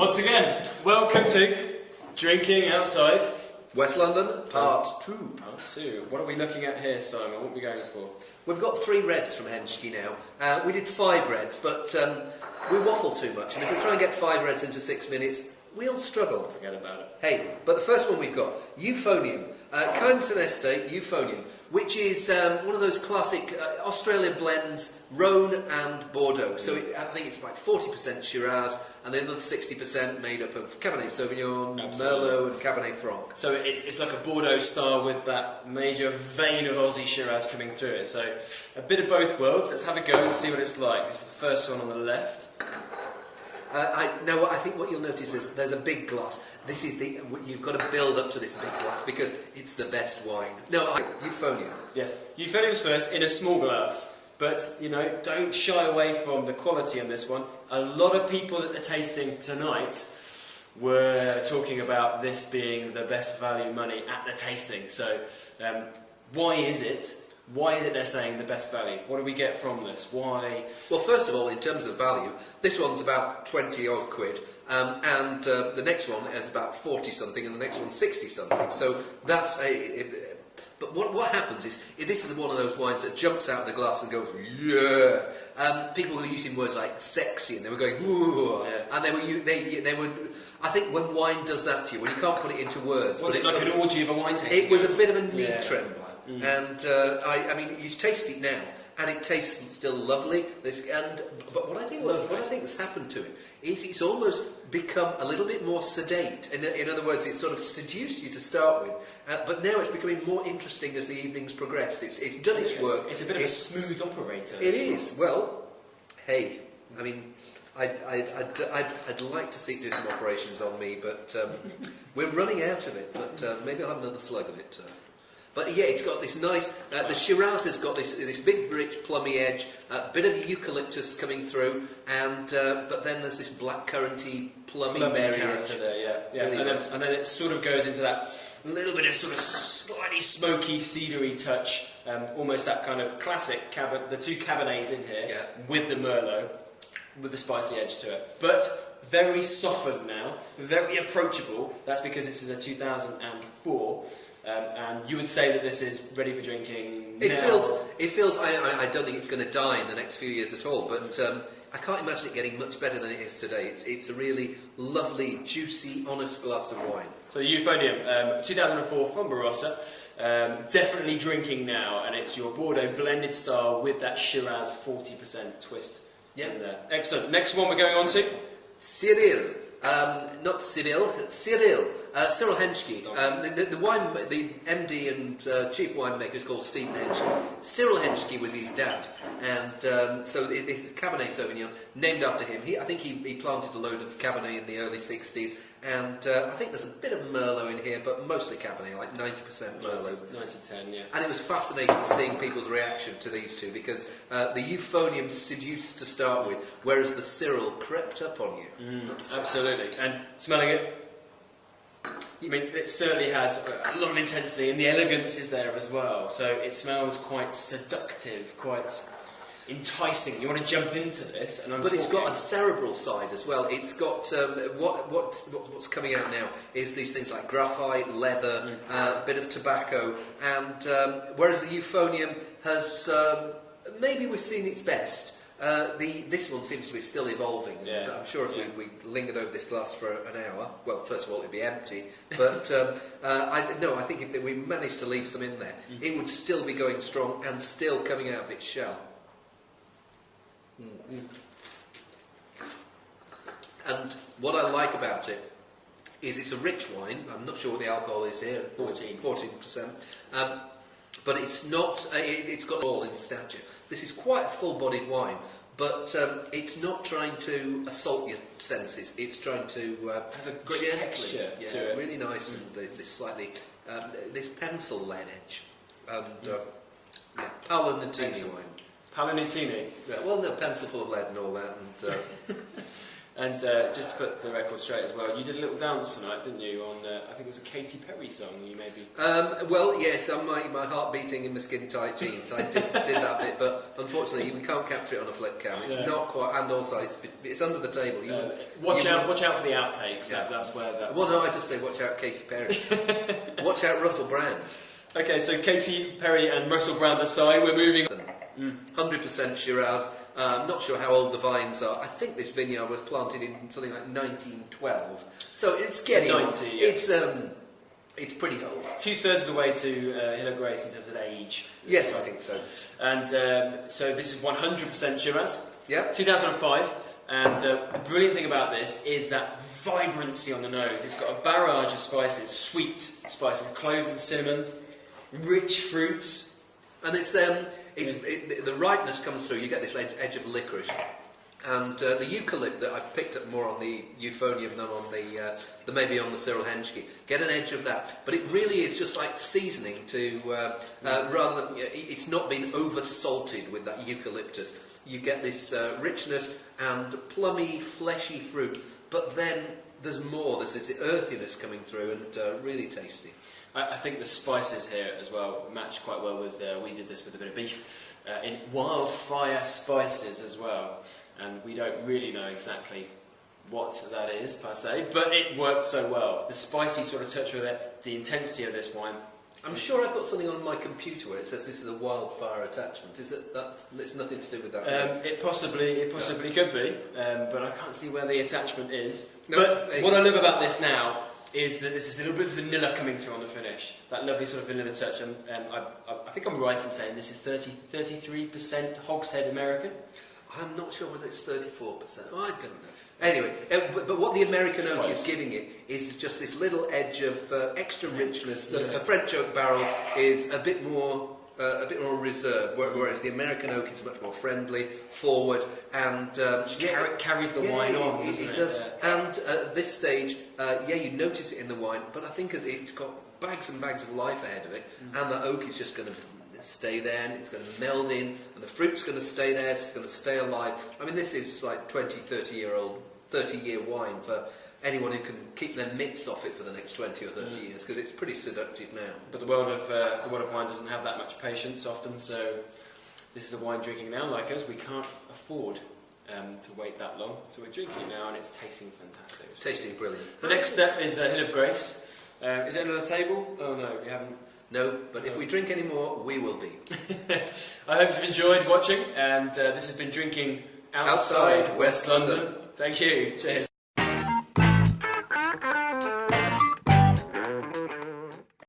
Once again, welcome to Drinking Outside West London, Part 2. Part 2. What are we looking at here, Simon? What are we going for? We've got 3 reds from Henschke now. We did 5 reds, but we waffle too much, and if we try and get 5 reds into 6 minutes, we'll struggle. Forget about it. Hey, but the first one we've got, Euphonium. Kyneton Estate, Euphonium, which is one of those classic Australian blends, Rhone and Bordeaux. So I think it's like 40% Shiraz, and the other 60% made up of Cabernet Sauvignon, Merlot and Cabernet Franc. So it's like a Bordeaux style with that major vein of Aussie Shiraz coming through it. So a bit of both worlds. Let's have a go and see what it's like. This is the first one on the left. Now, I think what you'll notice is there's a big glass. This is you've got to build up to this big glass because it's the best wine. No, Euphonium. Yes, Euphonium's first in a small glass, but you know, don't shy away from the quality on this one. A lot of people at the tasting tonight were talking about this being the best value money at the tasting. So, why is it? Why is it they're saying the best value? What do we get from this? Why? Well, first of all, in terms of value, this one's about 20 odd quid, and the next one is about 40 something, and the next one's 60 something. So that's but what happens is this is one of those wines that jumps out of the glass and goes, yeah. People were using words like sexy, and they were going, ooh, yeah. And they were. I think when wine does that to you, when you can't put it into words, was it like an orgy of a wine tasting? It was a bit of a knee trembler. And I mean, you taste it now, and it tastes still lovely. But what I think has happened to it is it's almost become a little bit more sedate. In other words, it sort of seduced you to start with, but now it's becoming more interesting as the evening's progressed. It's done its work. It's a bit of a smooth operator. It is. Well, hey, I mean, I'd like to see it do some operations on me, but we're running out of it. But maybe I'll have another slug of it. But yeah, it's got this nice, the Shiraz has got this big, rich, plummy edge, a bit of eucalyptus coming through, and but then there's this blackcurranty, plummy berry edge. There, yeah. Really and then it sort of goes into that little bit of sort of slightly smoky, cedary touch, almost that kind of classic the 2 Cabernets in here, with the Merlot, with the spicy edge to it. But very softened now, very approachable. That's because this is a 2004. And you would say that this is ready for drinking now? It feels. I don't think it's going to die in the next few years at all. But I can't imagine it getting much better than it is today. It's a really lovely, juicy, honest glass of wine. So Euphonium, 2004 from Barossa, definitely drinking now, and it's your Bordeaux blended style with that Shiraz 40% twist. Yeah. In there. Excellent. Next one we're going on to Cyril. Not Cyril. Cyril. Cyril Henschke, the MD and chief winemaker is called Stephen Henschke. Cyril Henschke was his dad, and so it's Cabernet Sauvignon, named after him. I think he planted a load of Cabernet in the early 60s, and I think there's a bit of Merlot in here, but mostly Cabernet, like 90% Merlot. 90-10, yeah. And it was fascinating seeing people's reaction to these two, because the Euphonium seduced to start with, whereas the Cyril crept up on you. Absolutely. And smelling it, I mean, it certainly has a lot of intensity, and the elegance is there as well. So it smells quite seductive, quite enticing. You want to jump into this, and it's got a cerebral side as well. It's got what's coming out now is these things like graphite, leather, a bit of tobacco, and whereas the Euphonium has maybe we've seen its best. This one seems to be still evolving. Yeah. I'm sure if we lingered over this glass for an hour, well, first of all, it'd be empty. But I think if we managed to leave some in there, it would still be going strong and still coming out of its shell. And what I like about it is it's a rich wine. I'm not sure what the alcohol is here. 14%. But it's not. It's got all in stature. This is quite a full-bodied wine, but it's not trying to assault your senses. It's trying to has a great texture to it. Really nice, and this slightly this pencil lead edge, and Paolo Nutini wine. Paolo Nutini. Yeah, well, no, pencil full of lead and all that, and And just to put the record straight as well, you did a little dance tonight, didn't you? On I think it was a Katy Perry song. You maybe. Well, yes, on my heart beating in my skin tight jeans. I did that bit, but unfortunately we can't capture it on a flip cam. It's not quite, and also it's under the table. Watch out for the outtakes. Yeah. That's where that's. Well, no, I just say watch out, Katy Perry. Watch out, Russell Brand. Okay, so Katy Perry and Russell Brand aside, we're moving. 100% Shiraz. Not sure how old the vines are. I think this vineyard was planted in something like 1912. So it's getting 90. Yeah. It's pretty old. 2/3 of the way to Hill of Grace in terms of age. Yes, I think so. And so this is 100% Shiraz. Yeah. 2005. And the brilliant thing about this is that vibrancy on the nose. It's got a barrage of spices, sweet spices, cloves and cinnamons, rich fruits. And the ripeness comes through. You get this edge of licorice, and the eucalypt that I've picked up more on the euphonium than on the maybe on the Cyril Henschke. Get an edge of that, but it really is just like seasoning to rather than it's not been over salted with that eucalyptus. You get this richness and plummy, fleshy fruit, but then there's more. There's this earthiness coming through, and really tasty. I think the spices here as well match quite well with, we did this with a bit of beef, in wildfire spices as well, and we don't really know exactly what that is per se, but it worked so well. The spicy sort of touch with it, the intensity of this wine. I'm sure I've got something on my computer where it says this is a wildfire attachment. Is that it's nothing to do with that? It possibly could be, but I can't see where the attachment is. No, but what I love about this now is that there's this little bit of vanilla coming through on the finish. That lovely sort of vanilla touch. And I think I'm right in saying this is 33% Hogshead American. I'm not sure whether it's 34%. Oh, I don't know. Anyway, but what the American oak is giving it is just this little edge of extra richness. A French oak barrel is a bit more reserved, whereas the American oak is much more friendly, forward, and carries the wine on. It does. And at this stage, you notice it in the wine, but I think it's got bags and bags of life ahead of it, and the oak is just going to stay there, and it's going to meld in, and the fruit's going to stay there, it's going to stay alive. I mean, this is like 30-year wine for anyone who can keep their mitts off it for the next 20 or 30 years, because it's pretty seductive now. But the world of wine doesn't have that much patience often, so this is the wine drinking now. Like us, we can't afford to wait that long, so we're drinking it now, and it's tasting fantastic. It's tasting brilliant. The next step is Hill of Grace. Is it under the table? Oh no, we haven't. No, but if we drink any more, we will be. I hope you've enjoyed watching, and this has been Drinking Outside West London. Thank you. Cheers.